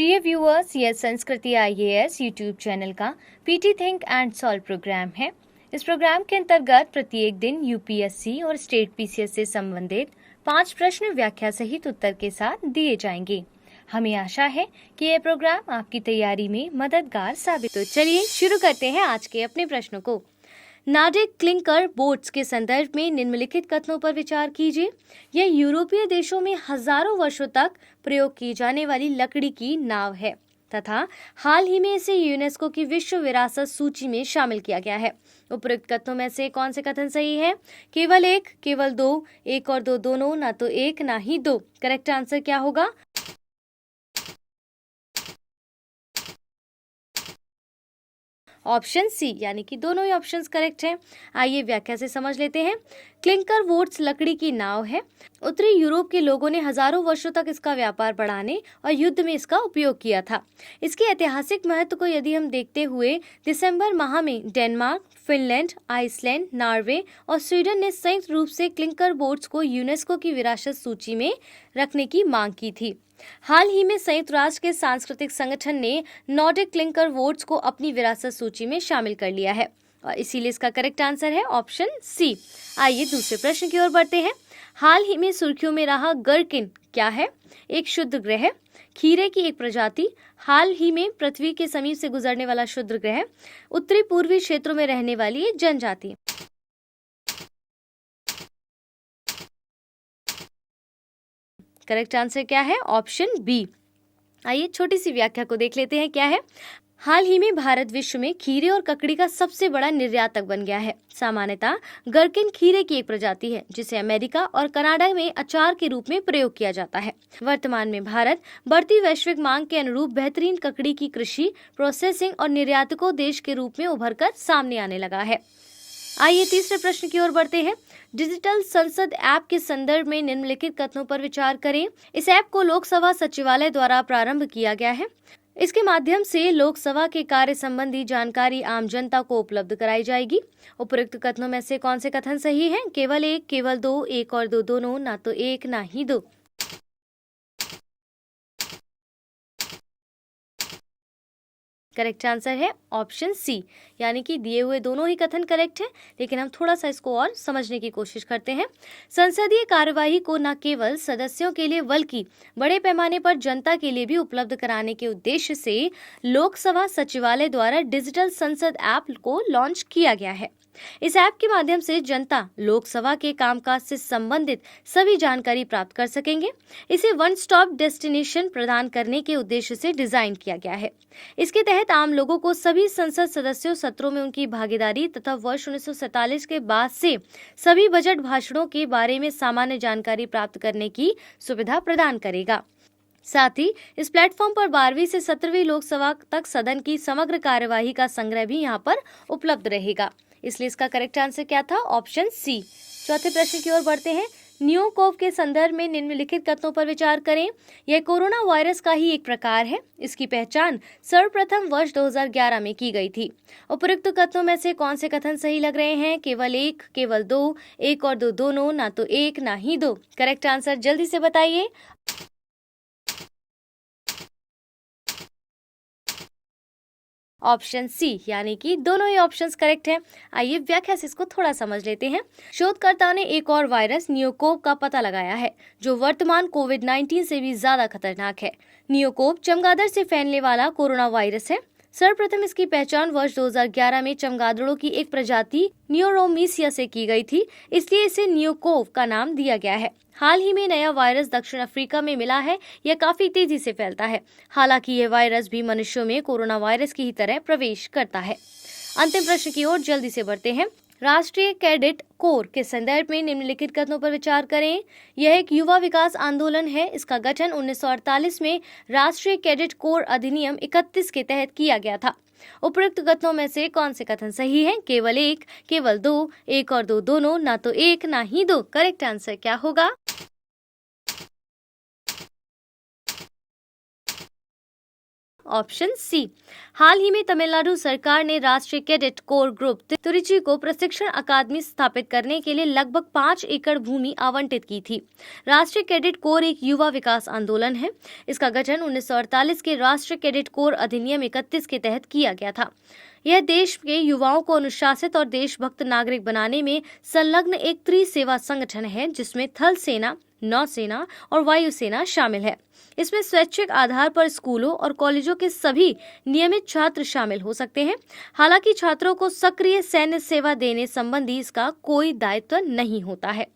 प्रिय व्यूअर्स, यह Sanskriti IAS YouTube channel का PT think and solve programme है। इस प्रोग्राम के अंतर्गत प्रत्येक दिन यूपीएससी और स्टेट पीसीएस से संबंधित 5 प्रश्न व्याख्या सहित उत्तर के साथ दिए जाएंगे। हमें आशा है कि यह प्रोग्राम आपकी तैयारी में मददगार साबित हो। चलिए शुरू करते हैं आज के अपने प्रश्नों को। नॉर्डिक क्लिंकर बोट्स के संदर्भ में निम्नलिखित कथनों पर विचार कीजिए। यह यूरोपीय देशों में हजारों वर्षों तक प्रयोग की जाने वाली लकड़ी की नाव है तथा हाल ही में इसे यूनेस्को की विश्व विरासत सूची में शामिल किया गया है। उपरोक्त कथनों में से कौन से कथन सही है? केवल एक, केवल दो, एक और दो दोनों, ना तो एक ना ही दो। करेक्ट आंसर क्या होगा? ऑप्शन सी, यानी कि दोनों ही ऑप्शंस करेक्ट हैं। आइए व्याख्या से समझ लेते हैं। क्लिंकर वोट्स लकड़ी की नाव है। उत्तरी यूरोप के लोगों ने हजारों वर्षों तक इसका व्यापार बढ़ाने और युद्ध में इसका उपयोग किया था। इसके ऐतिहासिक महत्व को यदि हम देखते हुए दिसंबर माह में डेनमार्क, फिनलैंड, आइसलैंड, नॉर्वे और स्वीडन ने संयुक्त रूप से क्लिंकर बोट्स को यूनेस्को की विरासत सूची में रखने की मांग की थी। हाल ही में संयुक्त राष्ट्र के सांस्कृतिक संगठन ने नॉर्डिक क्लिंकर वोट्स को अपनी विरासत सूची में शामिल कर लिया है और इसीलिए इसका करेक्ट आंसर है ऑप्शन सी। आइए दूसरे प्रश्न की ओर बढ़ते हैं। हाल ही में सुर्खियों में रहा गर्किन क्या है? एक शुद्ध ग्रह, खीरे की एक प्रजाति, हाल ही में पृथ्वी के समीप से गुजरने वाला शुद्ध ग्रह, उत्तरी पूर्वी क्षेत्रों में रहने वाली एक जनजाति। करेक्ट आंसर क्या है? Option B. आइए छोटी सी व्याख्या को देख लेते हैं क्या है। हाल ही में भारत विश्व में खीरे और ककड़ी का सबसे बड़ा निर्यातक बन गया है। सामान्यतः गर्किन खीरे की एक प्रजाति है जिसे अमेरिका और कनाडा में अचार के रूप में प्रयोग किया जाता है। वर्तमान में भारत बढ़ती वैश्विक मांग के अनुरूप बेहतरीन ककड़ी की कृषि, प्रोसेसिंग और निर्यातकों देश के रूप में उभरकर सामने आने लगा है। आइए तीसरे प्रश्न की ओर बढ़ते हैं। डिजिटल संसद ऐप के संदर्भ में निम्नलिखित कथनों पर विचार करें। इस ऐप को लोकसभा सचिवालय द्वारा प्रारंभ किया गया है। इसके माध्यम से लोकसभा के कार्य संबंधी जानकारी आम जनता को उपलब्ध कराई जाएगी। उपरोक्त कथनों में से कौन से कथन सही हैं? केवल एक, केवल दो, एक और दो दोनों, ना तो एक ना ही दो। करेक्ट आंसर है ऑप्शन सी, यानी कि दिए हुए दोनों ही कथन करेक्ट है, लेकिन हम थोड़ा सा इसको और समझने की कोशिश करते हैं। संसदीय कार्यवाही को न केवल सदस्यों के लिए बल्कि बड़े पैमाने पर जनता के लिए भी उपलब्ध कराने के उद्देश्य से लोकसभा सचिवालय द्वारा डिजिटल संसद ऐप को लॉन्च किया गया है। इस ऐप के माध्यम से जनता लोकसभा के कामकाज से संबंधित सभी जानकारी प्राप्त कर सकेंगे। इसे वन स्टॉप डेस्टिनेशन प्रदान करने के उद्देश्य से डिजाइन किया गया है। इसके तहत आम लोगों को सभी संसद सदस्यों सत्रों में उनकी भागीदारी तथा वर्ष 1947 के बाद से सभी बजट भाषणों के बारे में सामान्य जानकारी प्राप्त करने की सुविधा प्रदान करेगा। साथ ही इस प्लेटफॉर्म पर 12वीं से 17वीं लोकसभा तक सदन की समग्र कार्यवाही का संग्रह भी यहाँ पर उपलब्ध रहेगा। इसलिए इसका करेक्ट आंसर क्या था? Option C. चौथे प्रश्न की ओर बढ़ते हैं। न्यूकोव के संदर्भ में निम्नलिखित कथनों पर विचार करें। यह कोरोना वायरस का ही एक प्रकार है। इसकी पहचान सर्वप्रथम वर्ष 2011 में की गई थी। उपरोक्त कथनों में से कौन से कथन सही लग रहे हैं? केवल एक, केवल दो, एक और दो दोनों, ना तो एक ना ही दो। करेक्ट आंसर जल्दी से बताइए। ऑप्शन सी, यानी कि दोनों ही ऑप्शंस करेक्ट हैं। आइए व्याख्या से इसको थोड़ा समझ लेते हैं। शोधकर्ताओं ने एक और वायरस नियोकोव का पता लगाया है जो वर्तमान कोविड-19 से भी ज्यादा खतरनाक है। नियोकोव चमगादड़ से फैलने वाला कोरोना वायरस है। सर्वप्रथम इसकी पहचान वर्ष 2011 में चमगादड़ों की एक प्रजाति नियोरोमिसिया से की गई थी, इसलिए इसे नियोकोव का नाम दिया गया है। हाल ही में नया वायरस दक्षिण अफ्रीका में मिला है। यह काफी तेजी से फैलता है। हालांकि यह वायरस भी मनुष्यों में कोरोना वायरस की ही तरह प्रवेश करता है। अंतिम प्रश्न की ओर जल्दी से बढ़ते हैं। राष्ट्रीय कैडेट कोर के संदर्भ में निम्नलिखित कथनों पर विचार करें। यह एक युवा विकास आंदोलन है। इसका गठन 1948 में राष्ट्रीय कैडेट कोर अधिनियम 31 के तहत किया गया था। उपरोक्त कथनों में से कौन से कथन सही हैं? केवल एक, केवल दो, एक और दो दोनों, ना तो एक ना ही दो। करेक्ट आंसर क्या होगा? Option C. हाल ही में तमिलनाडु सरकार ने राष्ट्रीय कैडेट कोर ग्रुप तिरुचि को प्रशिक्षण अकादमी स्थापित करने के लिए लगभग 5 एकड़ भूमि आवंटित की थी। राष्ट्रीय कैडेट कोर एक युवा विकास आंदोलन है। इसका गठन 1948 के राष्ट्रीय कैडेट कोर अधिनियम 31 के तहत किया गया था। यह देश के युवाओं को अनुशासित और देशभक्त नागरिक बनाने में संलग्न एक त्रिसेवा संगठन है, जिसमें थल सेना, नौसेना और वायुसेना शामिल है। इसमें स्वैच्छिक आधार पर स्कूलों और कॉलेजों के सभी नियमित छात्र शामिल हो सकते हैं। हालांकि छात्रों को सक्रिय सैन्य सेवा देने संबंधी इसका कोई दायित्व नहीं होता है।